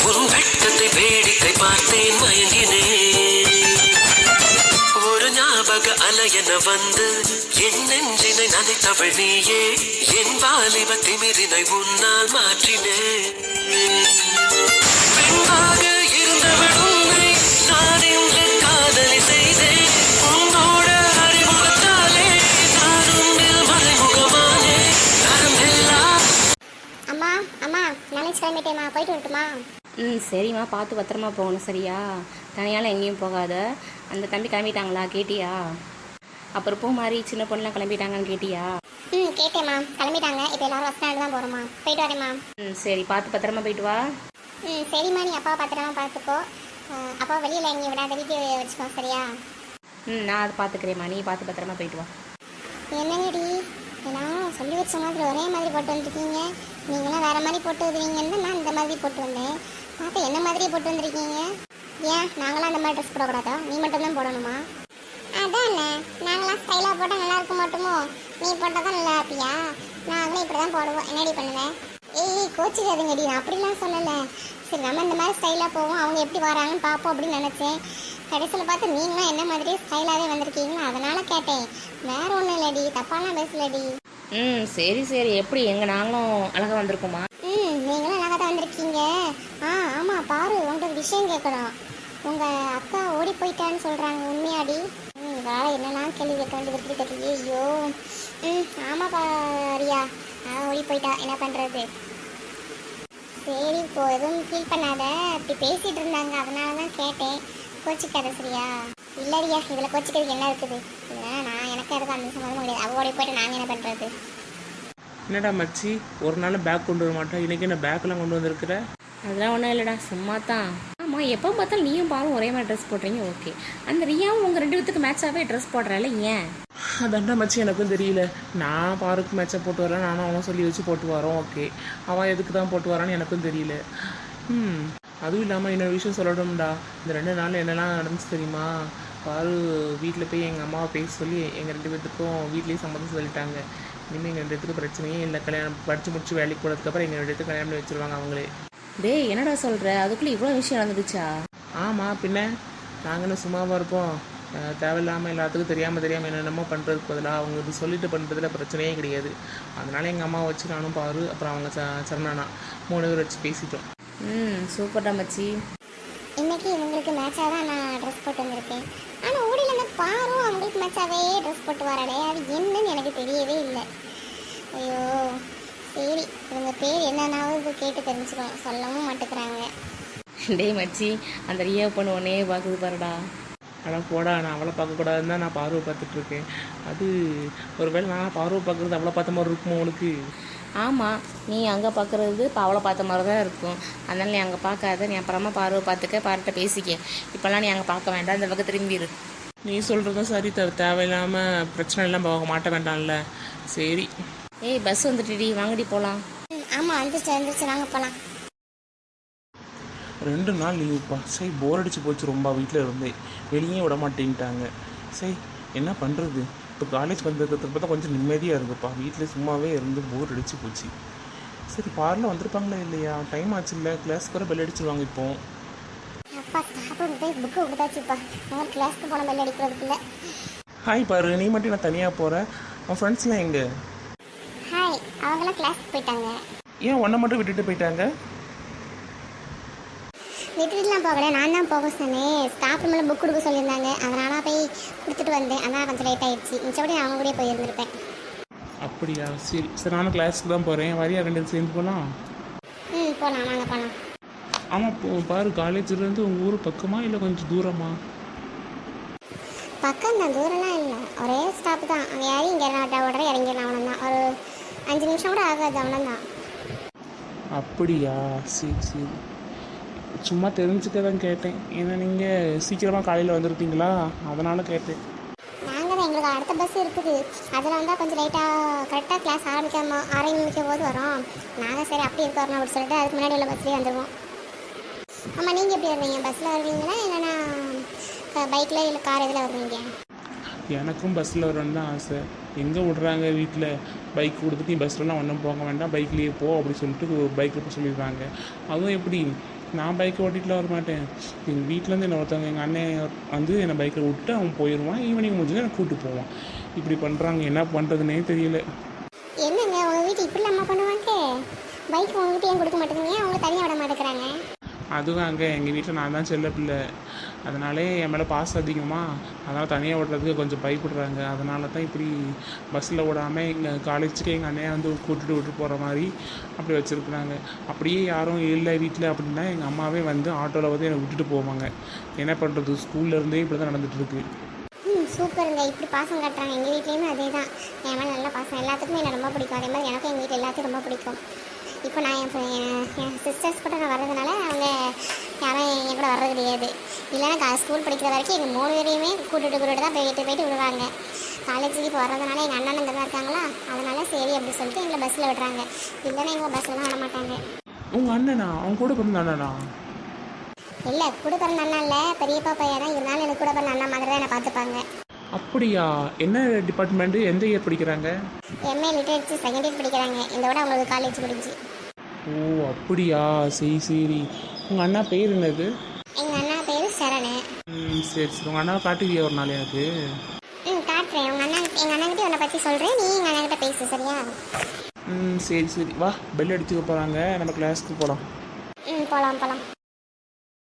உன் வெட்டத்தை வேடிக்கை பார்த்தேன் மயங்கினேன். ஒரு ஞாபக அலையென வந்து என் நெஞ்சினை நனைத்தவள் நீயே. என் வாலிப திமிரினை உன்னால் மாற்றினேன். பெண்ணாக இருந்தவள் உன்னை நான் இன்று காதலி செய்தேன். உன்னோட அறிமுகத்தாலே நான் உன்னில் மறைமுகமானே. நரம்பெல்லாம் அம்மா அம்மா நாளைக்கு கிளம்பிட்டேம்மா, போயிட்டு வரட்டுமா? சரிம்மா, பார்த்து பத்திரமா போகணும் சரியா? தனியால் எங்கேயும் போகாத. அந்த தம்பி கிளம்பிட்டாங்களா கேட்டியா? அப்புறம் பூ மாதிரி சின்ன பொண்ணுலாம் கிளம்பிட்டாங்கன்னு கேட்டியா? கேட்டேம்மா, கிளம்பிட்டாங்க. இப்போ எல்லாரும் பஸ் ஸ்டாண்டு தான் போகிறோம்மா. போயிட்டு வரேம்மா. சரி, பார்த்து பத்திரமா போயிட்டு வா. சரிம்மா, நீ அப்பாவை பத்திரமா பார்த்துக்கோ. அப்பா வெளியில் எங்கேயும் விடாத, வீட்டு வச்சுக்கோ சரியா? நான் அதை பார்த்துக்கிறேம்மா, நீ பார்த்து பத்திரமா போயிட்டு வா. என்னங்கடி எல்லாரும் சொல்லி வச்ச மாதிரி ஒரே மாதிரி போட்டு வந்துருக்கீங்க. நீங்களாம் வேறு மாதிரி போட்டு வந்துருவீங்கன்னு நான் இந்த மாதிரி போட்டு வந்தேன். பார்த்து என்ன மாதிரியே போட்டு வந்திருக்கீங்க. ஏன் நாங்களாம் அந்த மாதிரி ட்ரெஸ் போடக்கூடாதா? நீ மட்டும்தான் போடணுமா? அதானே, நாங்களாம் ஸ்டைலாக போட்டால் நல்லா இருக்க மாட்டோமோ? நீ போட்டால் தான் நல்லா இருப்பியா? நாங்களும் இப்படி தான் போடுவோம். என்னடி பண்ணுவேன்? ஏய் கோச்சிக்காதுங்கடி, நான் அப்படிலாம் சொல்லலை. சரி, நம்ம இந்த மாதிரி ஸ்டைலாக போவோம், அவங்க எப்படி வராங்கன்னு பார்ப்போம் அப்படின்னு நினச்சேன். கடைசியில் பார்த்து நீங்களும் என்ன மாதிரியே ஸ்டைலாகவே வந்திருக்கீங்களா, அதனால் கேட்டேன். வேற ஒன்றும் இல்லடி, தப்பாலாம் பேசலடி. சரி சரி, எப்படி நாங்களும் அழகாக வந்திருக்கோமா? நீங்களும் அழகாக தான் வந்திருக்கீங்க. ஆமாம் பாரு, உங்களுக்கு விஷயம் கேட்கணும். உங்கள் அக்கா ஓடி போயிட்டான்னு சொல்கிறாங்க, உண்மையாடி? வேலை என்னெல்லாம் கேள்வி கேட்க வேண்டியது எப்படி தெரியல. ஐயோ ஆமாம் பாரியா, ஓடி போயிட்டா, என்ன பண்ணுறது? சரி, இப்போ எதுவும் ஃபீல் பண்ணாத. அப்படி பேசிகிட்டு இருந்தாங்க, அதனால தான் கேட்டேன். கோச்சிக்காத சரியா? இல்லையா, இதில் கோச்சிக்கிறதுக்கு என்ன இருக்குது? இல்லை, நான் எனக்கு அதுக்கு அந்த சம்மந்தமும் கிடையாது. அவள் ஓடி போயிட்டு நாங்கள் என்ன பண்ணுறது? என்னடா மச்சி, ஒரு நாள் பேக் கொண்டு வர மாட்டேன், இன்றைக்கி என்ன பேக்கெலாம் கொண்டு வந்திருக்கிற? அதெல்லாம் ஒன்றும் இல்லைடா, சும்மா தான். ஆமாம், எப்போ பார்த்தாலும் நீயும் பாரும் ஒரே மாதிரி ட்ரெஸ் போடுறீங்க. ஓகே, அந்த ரியாவும் உங்கள் 2 பேத்துக்கு மேட்சாகவே ட்ரெஸ் போடுறாள், ஏன்? அதான்டா மச்சி, எனக்கும் தெரியல. நான் பாருக்கு மேட்சை போட்டு வரேன், நானும் அவன் சொல்லி வச்சு போட்டு வரோம். ஓகே, அவன் எதுக்கு தான் போட்டு வரான்னு எனக்கும் தெரியல. அதுவும் இல்லாமல் இன்னொரு விஷயம் சொல்லணும்டா. இந்த 2 நாள் என்னெல்லாம் நடந்துச்சு தெரியுமா? பாரு வீட்டில் போய் எங்கள் அம்மாவை பேச சொல்லி எங்கள் 2 பேத்துக்கும் வீட்லேயே சம்மந்தம் சொல்லிட்டாங்க. இனிமேல் எங்கள் 2 பேத்துக்கு பிரச்சனையே இல்லை. கல்யாணம் படித்து முடிச்சு வேலைக்கு போனதுக்கப்புறம் எங்கள் 2 பேத்துக்கு கல்யாணம் பண்ணி வச்சுருவாங்க அவங்களே. டேய், என்னடா சொல்கிற? அதுக்குள்ளே இவ்வளோ விஷயம் நடந்துச்சா? ஆமாம், பின்ன நாங்கள் என்ன சும்மாவாக இருப்போம்? தேவையில்லாமல் எல்லாத்துக்கும் தெரியாமல் என்னென்னமோ பண்ணுறதுக்கு பதிலாக அவங்க இது சொல்லிட்டு பண்ணுறதுல பிரச்சனையே கிடையாது. அதனால எங்கள் அம்மாவை வச்சு நானும் பாரு, அப்புறம் அவங்க சரணானா 3 பேர் வச்சு பேசிட்டோம். சூப்பர்டா மச்சி. இன்னைக்கு இவங்களுக்கு மேட்சாக தான் நான் ட்ரெஸ் போட்டு வந்திருக்கேன். ஆனால் ஓடியில் அந்த பாரும் அவங்களுக்கு மேட்சாகவே ட்ரெஸ் போட்டு வராடே, அது என்னன்னு எனக்கு தெரியவே இல்லை. ஐயோ சரி, இவங்க பேர் என்னன்னாவது கேட்டு தெரிஞ்சுக்கணும், சொல்லவும் மாட்டேங்கிறாங்க. டேய் மச்சி, அந்த ரியா பொண்ணு உடனே பார்க்குது பாருடா. ஆனால் போடா, நான் அவளை பார்க்கக்கூடாதுன்னு தான் நான் பார்வை பார்த்துட்ருக்கேன். அது ஒரு வேளை நான் பார்வை பார்க்குறது அவளை பார்த்த மாதிரி இருக்குமோ உனக்கு? ஆமாம், நீ அங்கே பார்க்குறது இப்போ அவளை பார்த்த மாதிரி தான் இருக்கும். அதனால் நீ அங்கே பார்க்காத, நீ அப்புறமா பார்வை பார்த்துக்க, பாருட்ட பேசிக்க. இப்போல்லாம் நீ அங்கே பார்க்க வேண்டாம், இந்த பக்கம் திரும்பிடு. நீ சொல்கிறதும் சரி, தேவையில்லாமல் பிரச்சனை எல்லாம் போக மாட்ட வேண்டாம்ல. சரி. ஏய், பஸ் வந்துட்டுடி, வாங்கடி போகலாம். ஆமாம், வந்துச்சு நாங்கள் போகலாம். 2 நாள் லீவுப்பா. சரி, போர் அடிச்சு போச்சு ரொம்ப. வீட்டில் இருந்தேன், வெளியே விட மாட்டேங்கிட்டாங்க. சரி, என்ன பண்ணுறது? இப்போ காலேஜ் வந்ததுக்கு பார்த்தா கொஞ்சம் நிம்மதியாக இருக்குப்பா. வீட்டில் சும்மாவே இருந்து போர் அடிச்சு போச்சு. சரி, பார்ல வந்திருப்பாங்களா இல்லையா? டைம் ஆச்சு இல்லை, கிளாஸ்க்கு வர பெல் அடிச்சிருவாங்க. இப்போ அப்பா சாப்பிட்டு புக்கு கொடுத்தாச்சுப்பா, நான் கிளாஸ்க்கு போன பெல் அடிக்கிறதுக்குள்ள. ஹாய் பாரு, நீ மட்டும் நான் தனியாக போகிறேன். உன் ஃப்ரெண்ட்ஸ்லாம் எங்கே? ஹாய், அவங்களாம் கிளாஸ்க்கு போயிட்டாங்க. ஏன் உன்னை மட்டும் விட்டுட்டு போயிட்டாங்க? விட்டுட்டுலாம் போகல, நான் தான் போக சொன்னேன். ஸ்டாஃப் ரூமில் புக் கொடுக்க சொல்லியிருந்தாங்க, அதனால போய் கொடுத்துட்டு வந்தேன். அதனால் கொஞ்சம் லேட் ஆகிடுச்சு. மிச்சப்படி அவங்க கூட போயிருந்துருப்பேன். அப்படியா? சரி சரி, நானும் கிளாஸுக்கு தான் போகிறேன். வரியா 2 பேரும் சேர்ந்து போகலாம்? போகலாம், வாங்க போகலாம். ஆமாம், பாரு காலேஜ்லேருந்து உங்கள் ஊர் பக்கமா இல்லை கொஞ்சம் தூரமா? பக்கம் தான், தூரம்லாம் இல்லை. ஒரே ஸ்டாப் தான். அங்கே யாரும் இங்கே உடனே இறங்கிடலாம், அவ்வளோதான். ஒரு 5 நிமிஷம் கூட ஆகாது, அவ்வளோதான். அப்படியா? சரி சரி, சும்மா தெரிஞ்சுக்க தான் கேட்டேன். ஏன்னா நீங்கள் சீக்கிரமாக காலையில் வந்திருக்கீங்களா, அதனால் கேட்டேன். நாங்கள் தான், எங்களுக்கு அடுத்த பஸ் இருக்குது. அதில் வந்தால் கொஞ்சம் லேட்டாக கரெக்டாக கிளாஸ் ஆரம்பிக்கும் போது வரோம். நாங்கள் சரி அப்படி இருக்க வரணும் அப்படி சொல்லிட்டு அதுக்கு முன்னாடி உள்ள பஸ்லேயே வந்துடுவோம். ஆமாம், நீங்கள் எப்படி வருவீங்க? பஸ்ஸில் வருவீங்களா இல்லைன்னா பைக்கில் இல்லை கார் இதில் வருவீங்க? எனக்கும் பஸ்ஸில் வரணுன்னு தான் ஆசை. எங்கே விடுறாங்க வீட்டில்? பைக் கொடுத்துட்டு நீ பஸ்லலாம் ஒன்றும் போக வேண்டாம், பைக்லேயே போ அப்படி சொல்லிட்டு பைக்கில் போய் சொல்லிடுவாங்க. அதுவும் எப்படி, நான் பைக்கை ஓட்டிகிட்டுலாம் வர மாட்டேன். எங்கள் வீட்டிலேருந்து என்ன ஒருத்தவங்க எங்கள் அண்ணன் வந்து என்னை பைக்கில் விட்டு அவன் போயிடுவான், ஈவினிங் முடிஞ்சு என்னை கூப்பிட்டு போவான். இப்படி பண்ணுறாங்க, என்ன பண்ணுறதுனே தெரியல. என்னங்க உங்கள் வீட்டு இப்படி அம்மா பண்ணுவாங்க? பைக் உங்கள் வீட்டு ஏன் கொடுக்க மாட்டேங்க? அவங்க தனியாக விட மாட்டேங்கிறாங்க. அதுவும் அங்கே எங்கள் வீட்டில் நான் தான் செல்ல பிள்ளை, அதனாலே என் மேலே பாசம் அதிகமாக, அதனால் தனியாக விடுறதுக்கு கொஞ்சம் பயப்படுறாங்க. அதனால தான் இப்படி பஸ்ஸில் விடாமல் எங்கள் காலேஜுக்கு எங்கள் அண்ணையை வந்து கூட்டிட்டு விட்டு போகிற மாதிரி அப்படி வச்சுருக்குறாங்க. அப்படியே யாரும் இல்லை வீட்டில் அப்படின்னா எங்கள் அம்மாவே வந்து ஆட்டோவில் வந்து என்னை விட்டுட்டு போவாங்க. என்ன பண்ணுறது, ஸ்கூல்லேருந்தே இப்படி தான் நடந்துகிட்ருக்கு. சூப்பருங்க, இப்படி பாசம் காட்டுறாங்க. எங்கள் வீட்லேயுமே அதே தான், என் மேலே நல்ல பாசம். எல்லாத்துக்குமே என்னை ரொம்ப பிடிக்கும். அதே மாதிரி எனக்கும் எங்கள் வீட்டில் எல்லாத்தையும் ரொம்ப பிடிக்கும். இப்போ நான் என் சிஸ்டர்ஸ் கூட நான் வர்றதுனால அவங்க யாரும் என் கூட வர்றது கிடையாது. இல்லைன்னா ஸ்கூல் படிக்கிற வரைக்கும் எங்கள் 3 பேரையுமே கூட்டிகிட்டு தான் போயிட்டு விடுவாங்க. காலேஜுக்கு இப்போ வர்றதுனால எங்கள் அண்ணன் இங்கே தான் இருக்காங்களா, அதனால சரி அப்படி சொல்லிட்டு எங்களை பஸ்ஸில் விடுறாங்க. இல்லைன்னா எங்களை பஸ்ஸில் தான் விட மாட்டாங்க. உங்கள் அண்ணனா? அவங்க கூட பிறந்த அண்ணனா? இல்லை, கூட பிறந்த அண்ணா இல்லை, பெரியப்பா பையன் தான். இருந்தாலும் எனக்கு கூட பிறந்த அண்ணா மாதிரி தான் என்னை பார்த்துப்பாங்க. அப்படியா? என்ன டிபார்ட்மெண்ட்டு, எந்த இயர் படிக்கிறாங்க? எம்ஏ லிட்டரேச்சர் செகண்ட் இயர் படிக்கிறாங்க. இந்த விட அவங்களுக்கு காலேஜ் முடிஞ்சு. ஓ அப்படியா, சரி சரி. உங்கள் அண்ணா பேர் என்னது? எங்கள் அண்ணா பேர் சரணு. சரி சரி. உங்கள் அண்ணாவை காட்டுவியா ஒரு நாள் எனக்கு? காட்டுறேன். எங்கள் அண்ணாங்கிட்ட உன்னை பற்றி சொல்கிறேன், நீ எங்கள் அண்ணாங்கிட்ட பேசு, சரியா? சரி சரி. வா, பெல் அடிச்சு போகிறாங்க, நம்ம கிளாஸ்க்கு போகலாம். போகலாம்.